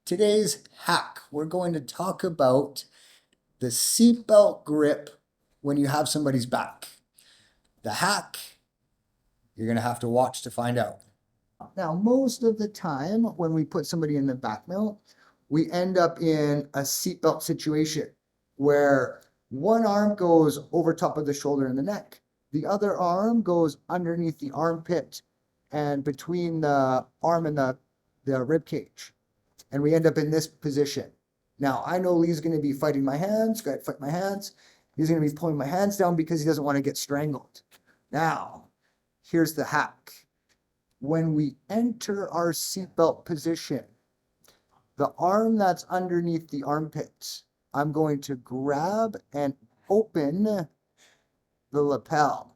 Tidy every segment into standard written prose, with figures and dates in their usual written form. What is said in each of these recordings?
Today's hack, we're going to talk about the seatbelt grip when you have somebody's back. The hack, you're going to have to watch to find out. Now, most of the time when we put somebody in the back mount, we end up in a seatbelt situation where one arm goes over top of the shoulder and the neck. The other arm goes underneath the armpit and between the arm and the rib cage. And we end up in this position. Now, I know Lee's going to be fighting my hands, going to fight my hands. He's going to be pulling my hands down because he doesn't want to get strangled. Now, here's the hack. When we enter our seatbelt position, the arm that's underneath the armpits, I'm going to grab and open the lapel.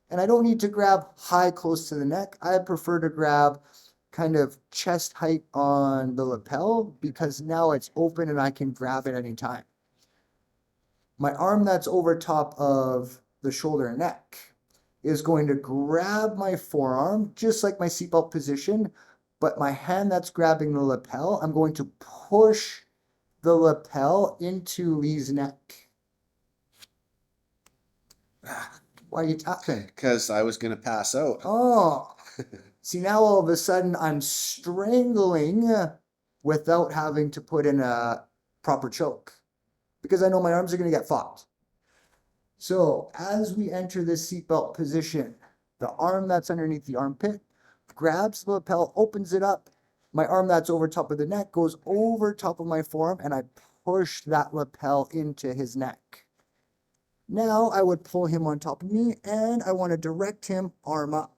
And I don't need to grab high close to the neck. I prefer to grab kind of chest height on the lapel because now it's open and I can grab it anytime. My arm that's over top of the shoulder and neck is going to grab my forearm, just like my seatbelt position, but my hand that's grabbing the lapel, I'm going to push the lapel into Lee's neck. Why are you tapping? Because I was going to pass out. Oh, see, now all of a sudden I'm strangling without having to put in a proper choke because I know my arms are going to get fucked. So as we enter this seatbelt position, the arm that's underneath the armpit grabs the lapel, opens it up. My arm that's over top of the neck goes over top of my forearm and I push that lapel into his neck. Now I would pull him on top of me and I want to direct him arm up.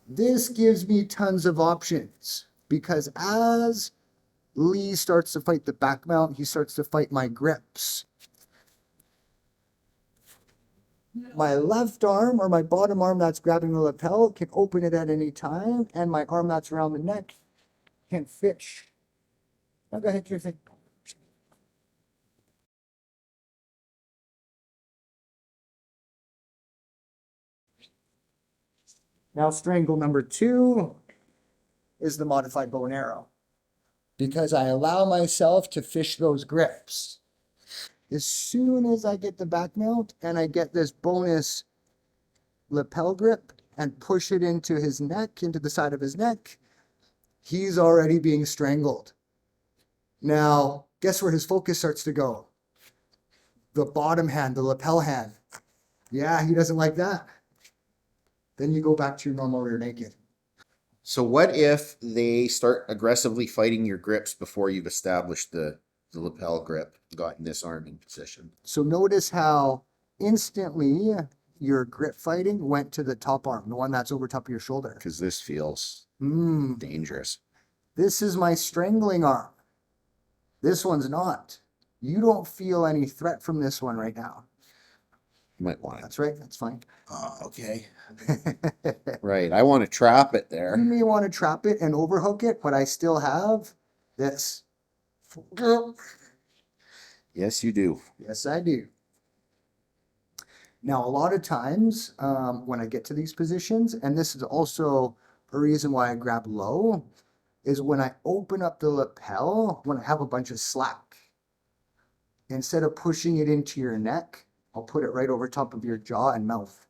This gives me tons of options because as Lee starts to fight the back mount, he starts to fight my grips. My left arm or my bottom arm that's grabbing the lapel can open it at any time, and my arm that's around the neck can fish. Now go ahead, do your thing. Now strangle number 2 is the modified bow and arrow because I allow myself to fish those grips. As soon as I get the back mount and I get this bonus lapel grip and push it into his neck, into the side of his neck, he's already being strangled. Now, guess where his focus starts to go? The bottom hand, the lapel hand. Yeah, he doesn't like that. Then you go back to your normal rear naked. So what if they start aggressively fighting your grips before you've established the lapel grip, gotten this arm in position? So notice how instantly your grip fighting went to the top arm, the one that's over top of your shoulder. Because this feels dangerous. This is my strangling arm. This one's not. You don't feel any threat from this one right now. You might want it. That's right. That's fine. Okay. Right. I want to trap it there. You may want to trap it and overhook it, but I still have this. Yes, you do. Yes, I do. Now, a lot of times when I get to these positions, and this is also a reason why I grab low, is when I open up the lapel, when I have a bunch of slack. Instead of pushing it into your neck, I'll put it right over top of your jaw and mouth.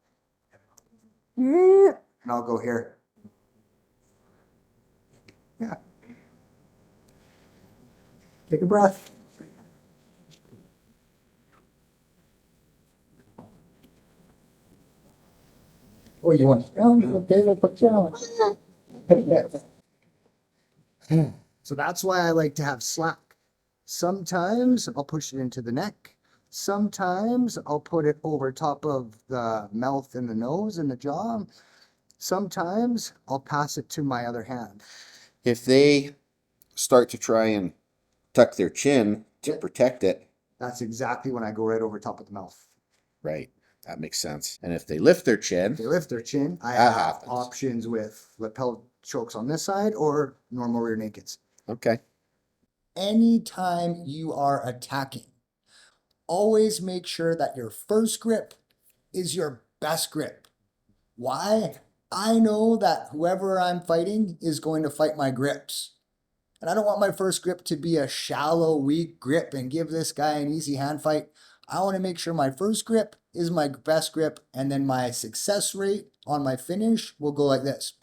And I'll go here. Yeah. Take a breath. Oh, you want down? Okay, we'll put down. So that's why I like to have slack. Sometimes I'll push it into the neck. Sometimes I'll put it over top of the mouth and the nose and the jaw. Sometimes I'll pass it to my other hand. If they start to try and tuck their chin to protect it. That's exactly when I go right over top of the mouth. Right. That makes sense. And if they lift their chin. I have options with lapel chokes on this side or normal rear nakeds. Okay. Anytime you are attacking, always make sure that your first grip is your best grip. Why? I know that whoever I'm fighting is going to fight my grips. And I don't want my first grip to be a shallow, weak grip and give this guy an easy hand fight. I want to make sure my first grip is my best grip, and then my success rate on my finish will go like this.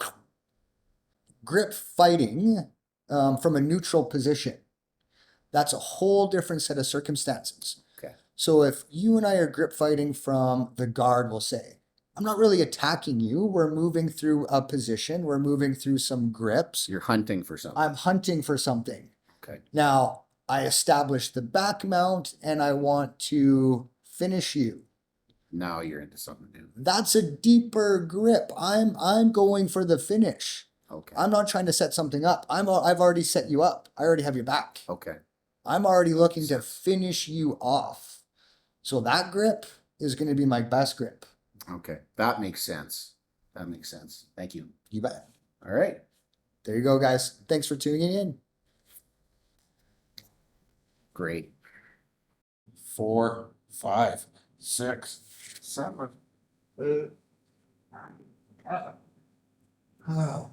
Grip fighting from a neutral position. That's a whole different set of circumstances. Okay. So if you and I are grip fighting from the guard, we'll say, I'm not really attacking you. We're moving through a position. We're moving through some grips. You're hunting for something. I'm hunting for something. Okay. Now, I establish the back mount and I want to finish you. Now you're into something new. That's a deeper grip. I'm going for the finish. Okay. I'm not trying to set something up. I've already set you up. I already have your back. Okay. I'm already looking to finish you off. So that grip is going to be my best grip. Okay. That makes sense. That makes sense. Thank you. You bet. All right. There you go, guys. Thanks for tuning in. Great. 4, 5, 6, 7. Oh.